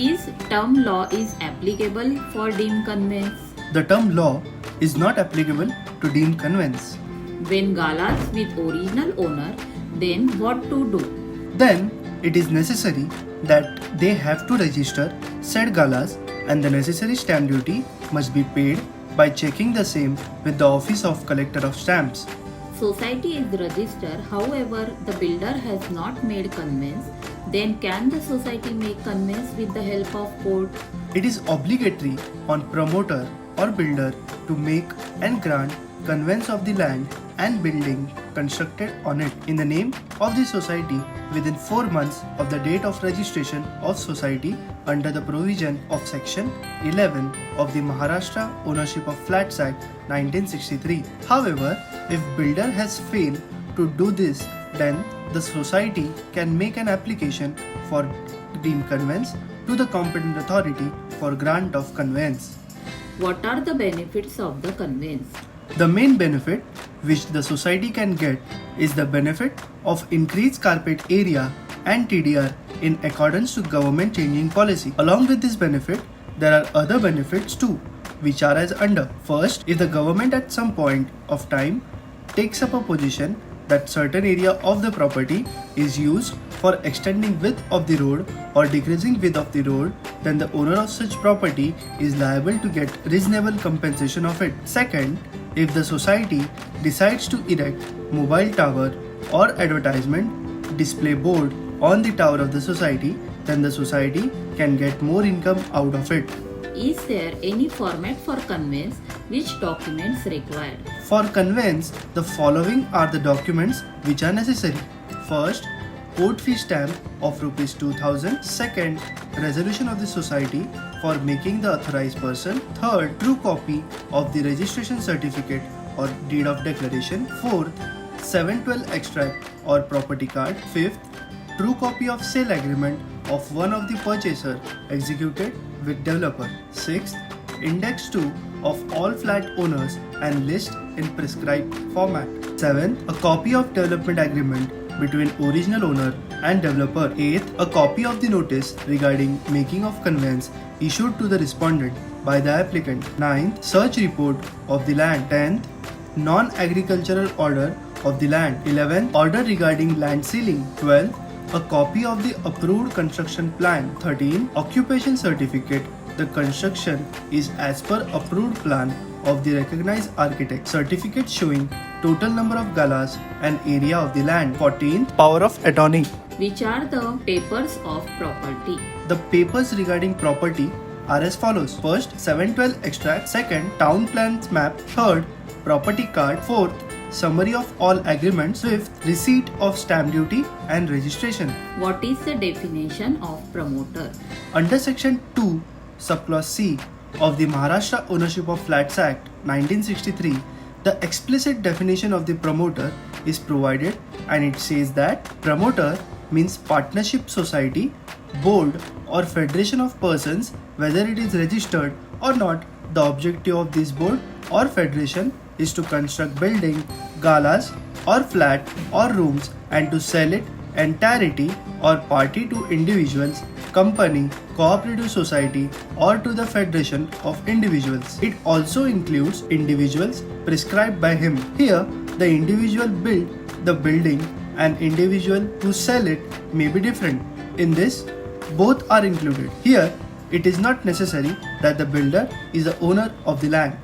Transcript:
Is term law is applicable for deemed conveyance? The term law is not applicable to deemed conveyance. When galas with original owner, then what to do? Then it is necessary that they have to register said galas and the necessary stamp duty must be paid by checking the same with the Office of Collector of Stamps. Society is registered, however, the builder has not made conveyance, then can the society make conveyance with the help of court? It is obligatory on promoter or builder to make and grant conveyance of the land and building constructed on it in the name of the society within 4 months of the date of registration of society under the provision of section 11 of the Maharashtra Ownership of Flats Act 1963. However, if builder has failed to do this, then the society can make an application for deemed conveyance to the competent authority for grant of conveyance. What are the benefits of the conveyance? The main benefit which the society can get is the benefit of increased carpet area and TDR in accordance to government changing policy. Along with this benefit, there are other benefits too, which are as under. First, if the government at some point of time takes up a position that certain area of the property is used for extending width of the road or decreasing width of the road, then the owner of such property is liable to get reasonable compensation of it. Second, if the society decides to erect mobile tower or advertisement display board on the tower of the society, then the society can get more income out of it. Is there any format for conveyance? Which documents required? For conveyance, the following are the documents which are necessary. First, court fee stamp of Rs 2000. Second, resolution of the society for making the authorized person. Third, true copy of the registration certificate or deed of declaration. Fourth, 712 extract or property card. Fifth, true copy of sale agreement of one of the purchaser executed with developer. Sixth, index 2 of all flat owners and list in prescribed format. 7th, a copy of development agreement between original owner and developer. 8th, a copy of the notice regarding making of conveyance issued to the respondent by the applicant. 9th, search report of the land. 10th, non-agricultural order of the land. 11th, order regarding land ceiling. 12th, a copy of the approved construction plan. 13th, occupation certificate. The construction is as per approved plan of the recognized architect. Certificate showing total number of galas and area of the land. 14th, power of attorney. Which are the papers of property? The papers regarding property are as follows. First, 712 extract. Second, town plans map. Third, property card. Fourth, summary of all agreements. Fifth, receipt of stamp duty and registration. What is the definition of promoter? Under section 2, subclause C of the Maharashtra Ownership of Flats Act 1963, the explicit definition of the promoter is provided, and it says that promoter means partnership society, board or federation of persons, whether it is registered or not. The objective of this board or federation is to construct building, galas or flat or rooms and to sell it entirety or party to individuals, company, cooperative society or to the federation of individuals. It also includes individuals prescribed by him. Here, the individual build the building and individual who sell it may be different. In this, both are included. Here, it is not necessary that the builder is the owner of the land.